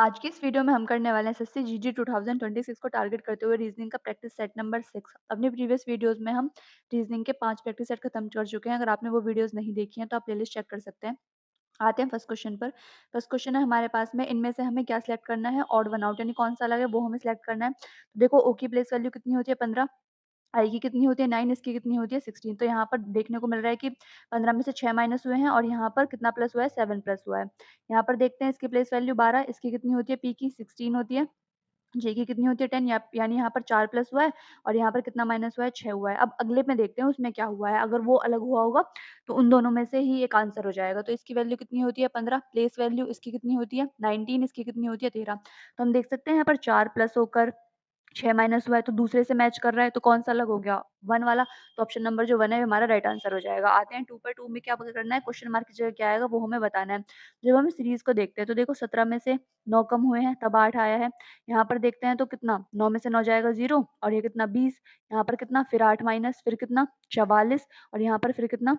आज की इस वीडियो में हम करने वाले हैं एसएससी जीडी 2026 को टारगेट करते हुए रीजनिंग का प्रैक्टिस सेट नंबर 6। अपने प्रीवियस वीडियोस में हम रीजनिंग के 5 प्रैक्टिस सेट खत्म कर चुके हैं। अगर आपने वो वीडियोस नहीं देखी हैं तो आप प्लेलिस्ट चेक कर सकते हैं। आते हैं फर्स्ट क्वेश्चन पर। फर्स्ट क्वेश्चन है हमारे पास में, इनमें से हमें क्या सिलेक्ट करना है? ऑड वन आउट, यानी कौन सा अलग है वो हमें सिलेक्ट करना है। तो देखो, ओ की प्लेस वैल्यू कितनी होती है? 15। आई की कितनी होती है? 9। इसकी कितनी होती है? 16। तो यहाँ पर देखने को मिल रहा है कि 15 में से 6 माइनस हुए हैं और यहाँ पर कितना प्लस हुआ है? 7 प्लस हुआ है। यहाँ पर देखते हैं, इसकी प्लेस वैल्यू 12, इसकी कितनी होती है? पी की 16 होती है। जे की कितनी होती है? 10, यानी यहाँ पर 4 प्लस हुआ है और यहाँ पर कितना माइनस हुआ है? 6 हुआ है। अब अगले में देखते हैं उसमें क्या हुआ है। अगर वो अलग हुआ होगा तो उन दोनों में से ही एक आंसर हो जाएगा। तो इसकी वैल्यू कितनी होती है? 15। प्लेस वैल्यू इसकी कितनी होती है? 19। इसकी कितनी होती है? 13। तो हम देख सकते हैं यहाँ पर 4 प्लस होकर 6 माइनस हुआ है, तो दूसरे से मैच कर रहा है, तो कौन सा अलग हो गया? 1 वाला। तो ऑप्शन नंबर जो 1 है हमारा राइट आंसर हो जाएगा। आते हैं 2 पर। 2 में क्या करना है? क्वेश्चन मार्क की जगह क्या आएगा वो हमें बताना है। जब हम सीरीज को देखते हैं तो देखो, 17 में से 9 कम हुए हैं तब 8 आया है। यहाँ पर देखते हैं तो कितना, 9 में से 9 जाएगा 0 और ये कितना 20। यहाँ पर कितना, फिर 8 माइनस, फिर कितना 44 और यहाँ पर फिर कितना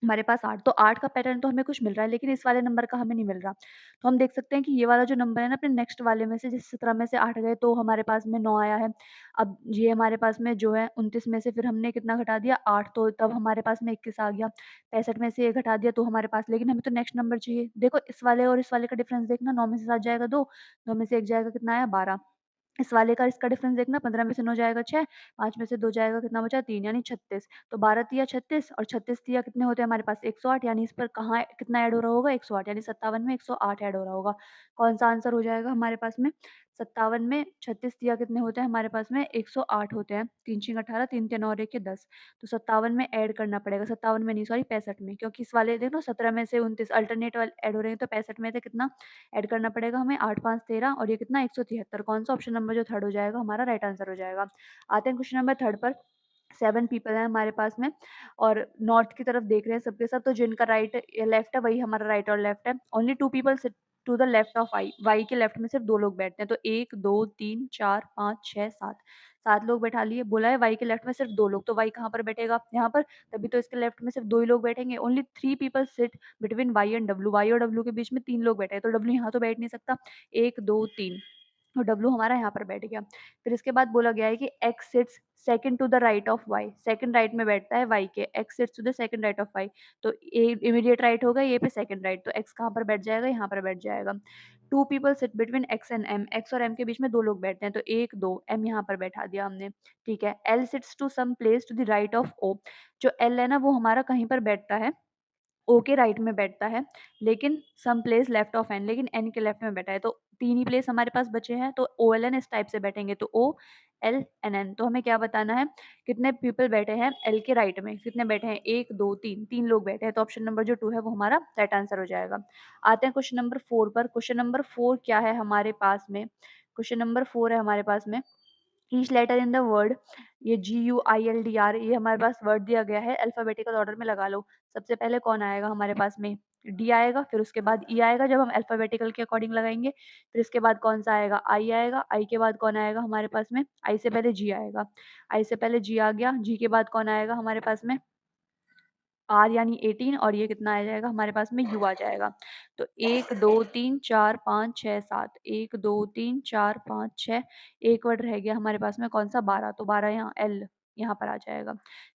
हमारे पास 8। तो 8 का पैटर्न तो हमें कुछ मिल रहा है, लेकिन इस वाले नंबर का हमें नहीं मिल रहा। तो हम देख सकते हैं कि ये वाला जो नंबर है ना, अपने नेक्स्ट वाले में से, जैसे 17 में से 8 गए तो हमारे पास में 9 आया है। अब ये हमारे पास में जो है 29 में से फिर हमने कितना घटा दिया? 8, तो तब हमारे पास में 21 आ गया। 65 में से ये घटा दिया तो हमारे पास, लेकिन हमें तो नेक्स्ट नंबर चाहिए। देखो, इस वाले और इस वाले का डिफरेंस देखना, 9 में से 7 जाएगा 2, 2 में से 1 जाएगा कितना आया? 12। इस वाले का इसका डिफरेंस देखना, 15 में से 9 जाएगा 6, 5 में से 2 जाएगा कितना बचा? 3, यानी 36। तो 12 तिया 36 और 36 तिया कितने होते हैं हमारे पास? 108, यानी इस पर कहाँ कितना ऐड हो रहा होगा? 108, यानी 57 में 108 ऐड हो रहा होगा। कौन सा आंसर हो जाएगा हमारे पास में? 57 में 36 तिया कितने होते हैं हमारे पास में? 108 होते हैं। 3 छींग 18, 3 3 और 1 10। तो 57 में ऐड करना पड़ेगा, 57 में नहीं, सॉरी 65 में, क्योंकि इस वाले देखो 17 में से 29 अल्टरनेट वाले ऐड हो रहे हैं, तो 65 में से कितना ऐड करना पड़ेगा हमें? 8 5 13 और ये कितना 173। कौन सा ऑप्शन नंबर जो थर्ड हो जाएगा हमारा राइट आंसर हो जाएगा। आते हैं क्वेश्चन नंबर थर्ड पर। 7 पीपल हैं हमारे पास में और नॉर्थ की तरफ देख रहे हैं सबके सब, तो जिनका राइट या लेफ्ट है वही हमारा राइट और लेफ्ट है। Only 2 people sit to the left of Y. Y के लेफ्ट में सिर्फ 2 लोग बैठते हैं, तो 1 2 3 4 5 6 7, 7 लोग बैठा लिए। बोला है वाई के लेफ्ट में सिर्फ 2 लोग, तो वाई कहाँ पर बैठेगा? यहाँ पर। तभी तो इसके लेफ्ट में सिर्फ 2 ही लोग बैठेंगे। Only 3 people sit between Y and W. Y और डब्ल्यू के बीच में 3 लोग बैठे हैं, तो डब्ल्यू यहाँ तो बैठ नहीं सकता। 1 2 3 और डब्ल्यू हमारा यहाँ पर बैठ गया। फिर इसके बाद बोला गया है कि X sits second to the right of Y. Second right में बैठता है वाई के, X sits to the second right of Y. तो ए इमीडिएट राइट होगा, ये पे सेकंड राइट, तो एक्स कहाँ पर बैठ जाएगा? यहाँ पर बैठ जाएगा। 2 people sit between X and M. X और एम के बीच में 2 लोग बैठते हैं, तो 1 2 एम यहाँ पर बैठा दिया हमने। ठीक है। L sits to some place to the right of O. जो एल है ना वो हमारा कहीं पर बैठता है, ओ के राइट में बैठता है, लेकिन some place left of N, लेकिन एन के लेफ्ट में बैठा है। तो 3 ही प्लेस हमारे पास बचे हैं, तो ओ एल एन इस टाइप से बैठेंगे, तो ओ एल एन एन। तो हमें क्या बताना है? कितने पीपल बैठे हैं एल के राइट में? कितने बैठे हैं? 1 2 3, 3 लोग बैठे हैं, तो ऑप्शन नंबर जो 2 है वो हमारा राइट आंसर हो जाएगा। आते हैं क्वेश्चन नंबर 4 पर। क्वेश्चन नंबर 4 क्या है हमारे पास में? क्वेश्चन नंबर 4 है हमारे पास में, each letter in the word, ये GUILDR, ये हमारे पास वर्ड दिया गया है, अल्फाबेटिकल ऑर्डर में लगा लो। सबसे पहले कौन आएगा हमारे पास में? डी आएगा, फिर उसके बाद ई आएगा जब हम अल्फाबेटिकल के अकॉर्डिंग लगाएंगे। फिर इसके बाद कौन सा आएगा? आई आएगा। आई के बाद कौन आएगा हमारे पास में? आई से पहले जी आएगा। आई से पहले जी आ गया। जी के बाद कौन आएगा हमारे पास में? आर, यानी 18, और ये कितना आ जाएगा हमारे पास में? यू आ जाएगा। तो 1 2 3 4 5 6 7, 1 2 3 4 5 6, एक वर्ड रह गया हमारे पास में, कौन सा? 12। तो 12 यहाँ एल यहाँ पर आ जाएगा।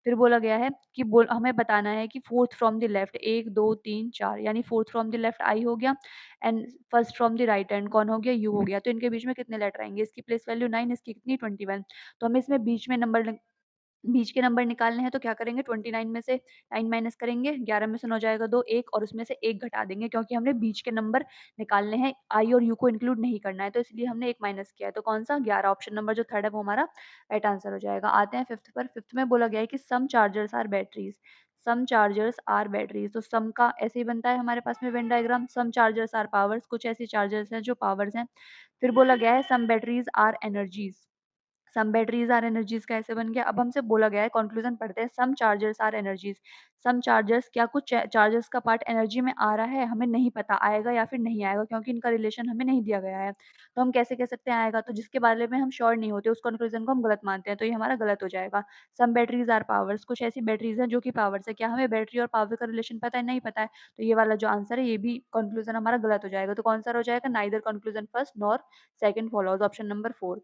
फिर बोला गया है कि हमें बताना है कि फोर्थ फ्रॉम द लेफ्ट, 1 2 3 4, यानी फोर्थ फ्रॉम द लेफ्ट आई हो गया and first from the right hand कौन हो गया? यू हो गया। तो इनके बीच में कितने लेटर आएंगे? इसकी प्लेस वैल्यू 9, इसकी कितनी? 21। तो हमें इसमें बीच के नंबर निकालने हैं, तो क्या करेंगे? 29 में से 9 माइनस करेंगे, 11 में से 9 जाएगा 2, 1 और उसमें से 1 घटा देंगे, क्योंकि हमने बीच के नंबर निकालने हैं, आई और यू को इंक्लूड नहीं करना है, तो इसलिए हमने 1 माइनस किया है। तो कौन सा? 11। ऑप्शन नंबर जो थर्ड है वो हमारा राइट आंसर हो जाएगा। आते हैं फिफ्थ पर। फिफ्थ में बोला गया है कि some chargers are batteries. Some chargers are batteries, तो सम का ऐसे ही बनता है हमारे पास में Venn diagram. Some chargers are powers, कुछ ऐसी चार्जर्स हैं जो पावर्स हैं। फिर बोला गया है some batteries are energies. Some batteries are energies का ऐसे बन गया। अब हमसे बोला गया है, कंक्लूजन पढ़ते हैं, some chargers are energies. Some chargers, क्या कुछ चार्जर्स का पार्ट एनर्जी में आ रहा है, हमें नहीं पता आएगा या फिर नहीं आएगा, क्योंकि इनका रिलेशन हमें नहीं दिया गया है। तो हम कैसे कह सकते हैं आएगा, तो जिसके बारे में हम श्योर नहीं होते उस कंक्लूजन को हम गलत मानते हैं, तो ये हमारा गलत हो जाएगा। सम बैटरीज आर पावर्स, कुछ ऐसी बैटरीज हैं जो कि पावर्स है, क्या हमें बैटरी और पावर का रिलेशन पता है, नहीं पता है, तो ये वाला जो आंसर है ये भी कंक्लूजन हमारा गलत हो जाएगा। तो कौन सा हो जाएगा, neither conclusion first nor second follows, option number 4।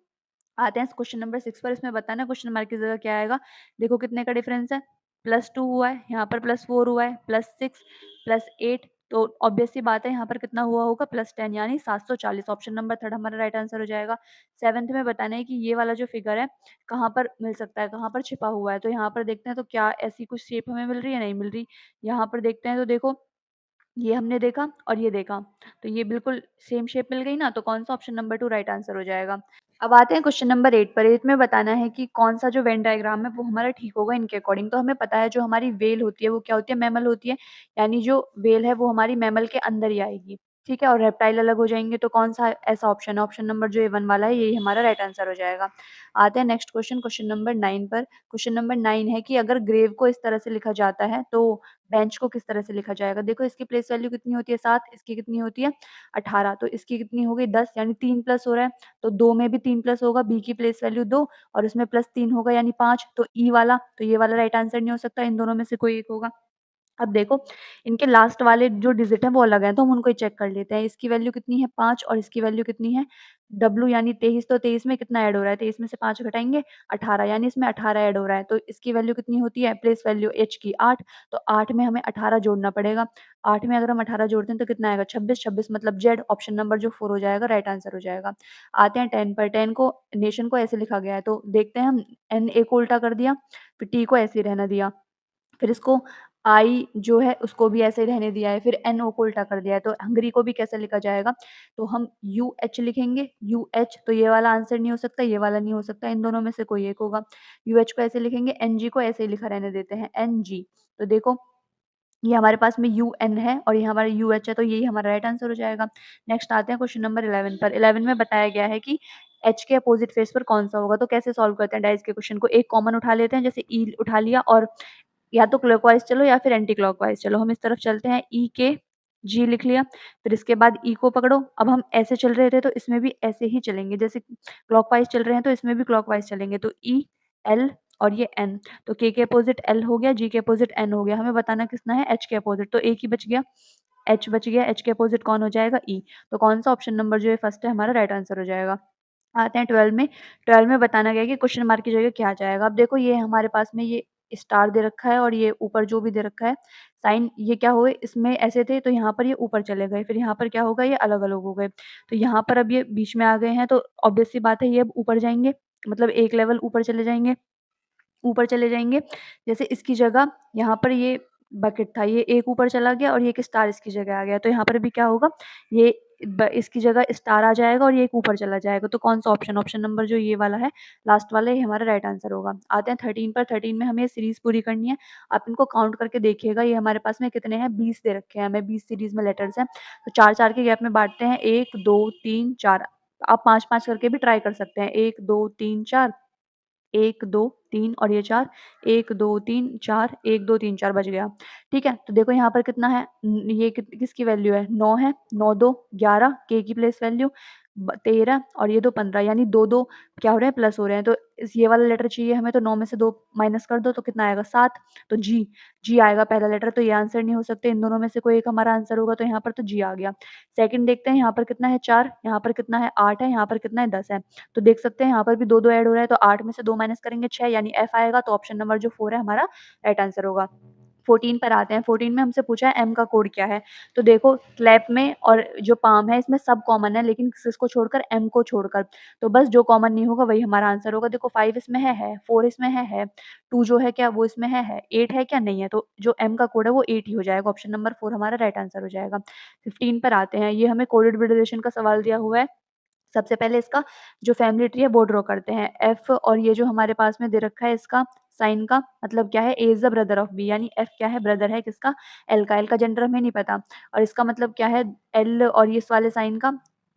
आते हैं क्वेश्चन नंबर 6 पर। इसमें बताना क्वेश्चन मार्क की जगह क्या आएगा। देखो कितने का डिफरेंस है, +2 हुआ है, यहाँ पर +4 हुआ है, +6 +8, तो ऑब्वियस सी बात है यहाँ पर कितना हुआ होगा, +10 यानी 740। ऑप्शन नंबर 3 हमारा राइट आंसर हो जाएगा। 7th में बताना है कि ये वाला जो फिगर है कहाँ पर मिल सकता है, कहाँ पर छिपा हुआ है, तो यहाँ पर देखते हैं तो क्या ऐसी कुछ शेप हमें मिल रही है, नहीं मिल रही। यहाँ पर देखते हैं तो देखो ये हमने देखा और ये देखा, तो ये बिल्कुल सेम शेप मिल गई ना, तो कौन सा, ऑप्शन नंबर 2 राइट आंसर हो जाएगा। अब आते हैं क्वेश्चन नंबर 8 पर। 8 में बताना है कि कौन सा जो वेन डायग्राम है वो हमारा ठीक होगा इनके अकॉर्डिंग। तो हमें पता है जो हमारी वेल होती है वो क्या होती है, मैमल होती है, यानी जो वेल है वो हमारी मैमल के अंदर ही आएगी, ठीक है, और रेप्टाइल अलग हो जाएंगे। तो कौन सा ऐसा ऑप्शन है, ऑप्शन नंबर जो A1 वाला है यही हमारा राइट आंसर हो जाएगा। आते हैं नेक्स्ट क्वेश्चन, क्वेश्चन नंबर 9 पर। क्वेश्चन नंबर 9 है कि अगर ग्रेव को इस तरह से लिखा जाता है तो बेंच को किस तरह से लिखा जाएगा। देखो इसकी प्लेस वैल्यू कितनी होती है, 7, इसकी कितनी होती है 18, तो इसकी कितनी हो गई 10, यानी 3 प्लस हो रहा है, तो 2 में भी 3 प्लस होगा, बी की प्लेस वैल्यू 2 और उसमें +3 होगा यानी 5, तो ई वाला, तो ये वाला राइट आंसर नहीं हो सकता, इन दोनों में से कोई एक होगा। अब देखो इनके लास्ट वाले जो डिजिट है वो अलग है, तो हम उनको ही चेक कर लेते हैं। इसकी वैल्यू कितनी है 5 और इसकी वैल्यू कितनी है W यानी 23, तो 23 में कितना ऐड हो रहा है, 23 में से 5 घटाएंगे 18, यानी इसमें 18 ऐड हो रहा है, तो इसकी वैल्यू कितनी होती है, प्लेस वैल्यू H की 8, तो 8 में हमें 18 जोड़ना पड़ेगा। 8 में अगर हम 18 जोड़ते हैं तो कितना आएगा 26, 26 मतलब Z, ऑप्शन नंबर जो 4 हो जाएगा राइट आंसर हो जाएगा। आते हैं 10 पर। 10 को नेशन को ऐसे लिखा गया है, तो देखते हैं हम, N को उल्टा कर दिया, फिर T को ऐसे ही रहना दिया, फिर इसको आई जो है उसको भी ऐसे ही रहने दिया है, फिर एनओ को उल्टा कर दिया है, तो हंगरी को भी कैसे लिखा जाएगा, तो हम यू एच लिखेंगे, यू एच, तो ये वाला आंसर नहीं हो सकता, ये वाला नहीं हो सकता, इन दोनों में से कोई एक होगा। यू एच को ऐसे लिखेंगे, एन जी को ऐसे ही लिखा रहने देते हैं, एन जी, तो देखो ये हमारे पास में यू एन है और ये हमारा यू एच है, तो यही हमारा राइट आंसर हो जाएगा। नेक्स्ट आते हैं क्वेश्चन नंबर 11 पर। 11 में बताया गया है कि एच के अपोजिट फेस पर कौन सा होगा, तो कैसे सॉल्व करते हैं डाइस के क्वेश्चन को, एक कॉमन उठा लेते हैं, जैसे ई उठा लिया और या तो क्लॉकवाइज चलो या फिर एंटी क्लॉकवाइज चलो, हम इस तरफ चलते हैं, ई के जी लिख लिया, फिर इसके बाद ई को पकड़ो, अब हम ऐसे चल रहे थे तो इसमें भी ऐसे ही चलेंगे, जैसे क्लॉकवाइज चल रहे हैं तो इसमें भी क्लॉकवाइज चलेंगे, तो ई एल और ये एन, तो के अपोजिट एल हो गया, जी के अपोजिट एन हो गया, हमें बताना किसना है, एच के अपोजिट, तो एक ही बच गया, एच बच गया, एच के अपोजिट कौन हो जाएगा, ई, तो कौन सा ऑप्शन नंबर जो है फर्स्ट है हमारा राइट आंसर हो जाएगा। आते हैं 12 में। 12 में बताना गया है कि क्वेश्चन मार्क की जगह क्या आ जाएगा। अब देखो ये हमारे पास में ये स्टार दे रखा है और ये ऊपर जो भी दे रखा है साइन, ये क्या हुए, इसमें ऐसे थे तो यहाँ पर ये ऊपर चले गए, फिर यहाँ पर क्या होगा, ये अलग-अलग हो गए। तो यहाँ पर अब ये बीच में आ गए हैं, तो ऑब्वियस सी बात है ये अब ऊपर जाएँगे, मतलब एक लेवल ऊपर चले जाएँगे। ऊपर चले जाएँगे, जैसे इसकी जगह यहाँ पर ये बकेट था, ये एक ऊपर चला गया और ये एक स्टार इसकी जगह आ गया, तो यहाँ पर भी क्या होगा, ये इसकी जगह स्टार आ जाएगा और ये एक ऊपर चला जाएगा, तो कौन सा ऑप्शन, ऑप्शन नंबर जो ये वाला है लास्ट वाला, ये हमारा राइट आंसर होगा। आते हैं 13 पर। 13 में हमें ये सीरीज पूरी करनी है, आप इनको काउंट करके देखिएगा, ये हमारे पास में कितने हैं, 20 दे रखे हैं हमें, 20 सीरीज में लेटर्स हैं, तो 4-4 के गैप में बांटते हैं, 1 2 3 4, आप 5-5 करके भी ट्राई कर सकते हैं, 1 2 3 4, 1 2 3 और ये 4, 1 2 3 4, 1 2 3 4 बच गया। ठीक है? तो देखो यहाँ पर कितना है, ये किसकी वैल्यू है, 9 है, 9 2 11, के की प्लेस वैल्यू 13 और ये 2 15, यानी 2-2 क्या हो रहे हैं, प्लस हो रहे हैं, तो इस ये वाला लेटर चाहिए हमें, तो 9 में से 2 माइनस कर दो तो कितना आएगा 7, तो जी, जी आएगा पहला लेटर, तो ये आंसर नहीं हो सकते, इन दोनों में से कोई एक हमारा आंसर होगा, तो यहाँ पर तो जी आ गया। सेकंड देखते हैं, यहाँ पर कितना है 4, यहाँ पर कितना है 8 है, यहाँ पर कितना है 10 है, तो देख सकते हैं यहाँ पर भी 2-2 ऐड हो रहा है, तो 8 में से 2 माइनस करेंगे 6, यानी एफ आएगा, तो ऑप्शन नंबर जो 4 है हमारा राइट आंसर होगा। 14 पर आते हैं। 14 में हमसे पूछा है एम का कोड क्या है, तो देखो क्लैप में और जो पाम है इसमें सब कॉमन है, लेकिन किसको छोड़कर, एम को छोड़कर, तो बस जो कॉमन नहीं होगा वही हमारा आंसर होगा। देखो 5 इसमें है, 4 इसमें है, 2 जो है क्या वो इसमें है, 8 है क्या, नहीं है, तो जो एम का कोड है वो 8 ही हो जाएगा, ऑप्शन नंबर 4 हमारा राइट आंसर हो जाएगा। 15 पर आते हैं, ये हमें कोडेड रिलेशन का सवाल दिया हुआ है। सबसे पहले इसका जो फैमिली ट्री है वो ड्रॉ करते हैं, एफ और ये जो हमारे पास में दे रखा है इसका साइन का मतलब क्या है, A is the brother of B, यानी एफ क्या है, ब्रदर है किसका, एल का, एल का जेंडर हमें नहीं पता, और इसका मतलब क्या है, एल और ये इस वाले साइन का,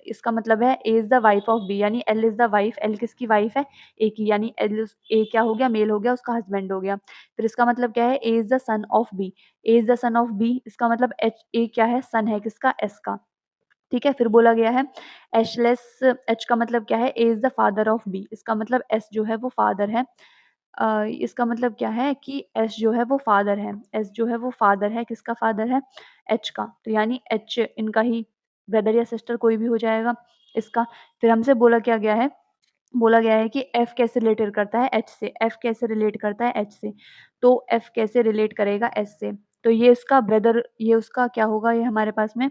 इसका मतलब है A is the wife of B, यानी L is the wife. L किसकी वाइफ है? ए की, यानी ए क्या हो गया? मेल हो गया, उसका हस्बैंड हो गया। फिर इसका मतलब क्या है? A is the son of B. A is the son of B, इसका मतलब एच ए क्या है? सन है किसका? एस का। ठीक है, फिर बोला गया है एचलेस। एच का मतलब क्या है? A is the father of B, इसका मतलब एस जो है वो फादर है। इसका मतलब क्या है कि एस जो है वो फादर है। एस जो है वो फादर है, किसका फादर है? एच का। तो यानी एच इनका ही ब्रदर या सिस्टर कोई भी हो जाएगा इसका। फिर हमसे बोला क्या गया है? बोला गया है कि एफ कैसे रिलेटेड करता है एच से। एफ कैसे रिलेट करता है एच से? तो एफ कैसे रिलेट करेगा एस से? तो ये इसका ब्रदर, ये उसका क्या होगा? ये हमारे पास में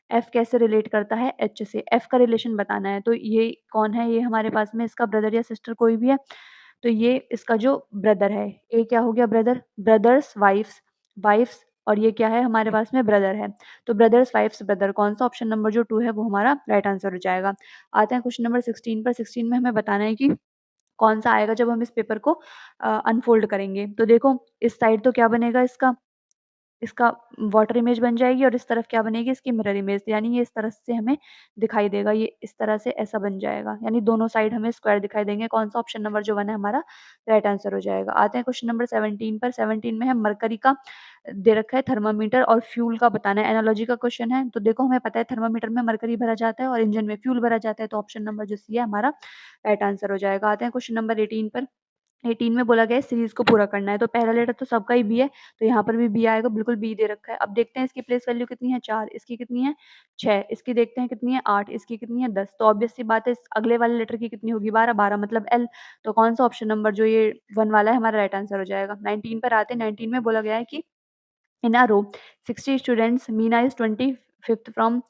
एफ कैसे रिलेट करता है एच से? एफ का रिलेशन बताना है। तो ये कौन है? ये हमारे पास में इसका ब्रदर या सिस्टर कोई भी है। तो ये इसका जो ब्रदर है, ए क्या हो गया? ब्रदर। ब्रदर्स वाइफ्स, वाइफ्स, और ये क्या है? हमारे पास में ब्रदर है। तो ब्रदर्स वाइफ्स ब्रदर, कौन सा? ऑप्शन नंबर जो 2 है वो हमारा राइट आंसर हो जाएगा। आते हैं क्वेश्चन नंबर 16 पर। 16 में हमें बताना है कि कौन सा आएगा जब हम इस पेपर को अनफोल्ड करेंगे। तो देखो इस साइड तो क्या बनेगा? इसका वाटर इमेज बन जाएगी, और इस तरफ क्या बनेगी? इसकी मिरर इमेज, यानी ये इस तरह से हमें दिखाई देगा। ये इस तरह से ऐसा बन जाएगा, यानी दोनों साइड हमें स्क्वायर दिखाई देंगे। कौन सा? ऑप्शन नंबर जो 1 है हमारा राइट आंसर हो जाएगा। आते हैं क्वेश्चन नंबर 17 पर। 17 में है मरकरी का दे रखा है थर्मामीटर और फ्यूल का बताना है। एनालॉजी का क्वेश्चन है। तो देखो हमें पता है थर्मामीटर में मरकरी भरा जाता है और इंजन में फ्यूल भरा जाता है। तो ऑप्शन नंबर जो सी है हमारा राइट आंसर हो जाएगा। आते हैं क्वेश्चन नंबर 18 पर। 18 में बोला गया है सीरीज को पूरा करना है। तो पहला लेटर तो सबका ही बी है, तो यहाँ पर भी बी आएगा, बिल्कुल बी दे रखा है। अब देखते हैं इसकी प्लेस वैल्यू कितनी है? 4। इसकी कितनी है? 6। इसकी देखते हैं कितनी है? 8। इसकी कितनी है? 10। तो ऑब्वियस सी बात है इस अगले वाले लेटर की कितनी होगी? 12। 12 मतलब एल। तो कौन सा ऑप्शन नंबर जो ये 1 वाला है हमारा राइट आंसर हो जाएगा। 19 पर आते हैं। 19 में बोला गया है कि in a row 60 students, Meena is 25th from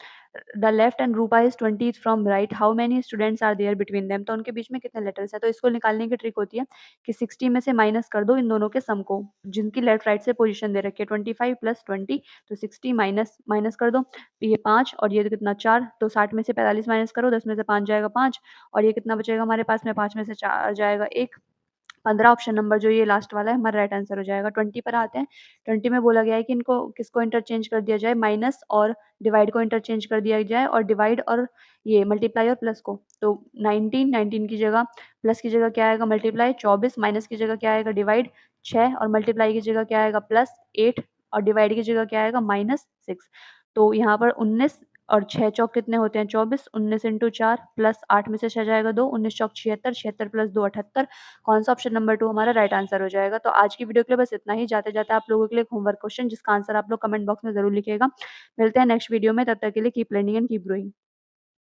the left and Rupa is 20th from right. How many students are there between them? तो उनके बीच में कितने लेटर्स है? तो इसको निकालने की ट्रिक होती है कि 60 में से माइनस कर दो इन दोनों के सम को, जिनकी लेफ्ट राइट से पोजीशन दे रखी है। 25 प्लस 20, तो 60 माइनस माइनस कर दो। तो ये 5 और ये कितना? 4। तो 60 में से 45 माइनस करो, 10 में से 5 जाएगा 5, और ये कितना बचेगा हमारे पास में? 5 में से 4 जाएगा 1। 15 ऑप्शन नंबर जो ये लास्ट वाला है हमारा राइट आंसर हो जाएगा। 20 पर आते हैं। 20 में बोला गया है कि इनको किसको इंटरचेंज कर दिया जाए? माइनस और डिवाइड को इंटरचेंज कर दिया जाए, और डिवाइड और ये मल्टीप्लाई और प्लस को। तो 19 की जगह प्लस की जगह क्या आएगा? मल्टीप्लाई। 24 माइनस की जगह क्या आएगा? डिवाइड। 6 और मल्टीप्लाई की जगह क्या आएगा? प्लस। 8 और डिवाइड की जगह क्या आएगा? -6। तो यहाँ पर 19 और 6 चौक कितने होते हैं? 24। 19 इंटू 4 प्लस 8 में से 6 जाएगा 2। 19 चौक 76, 76 प्लस 2 78। कौन सा? ऑप्शन नंबर 2 हमारा राइट आंसर हो जाएगा। तो आज की वीडियो के लिए बस इतना ही। जाते-जाते आप लोगों के लिए एक होमवर्क क्वेश्चन, जिसका आंसर आप लोग कमेंट बॉक्स में ज़रूर लिखिएगा। मिलते हैं नेक्स्ट वीडियो में, तब तक के लिए keep learning and keep growing.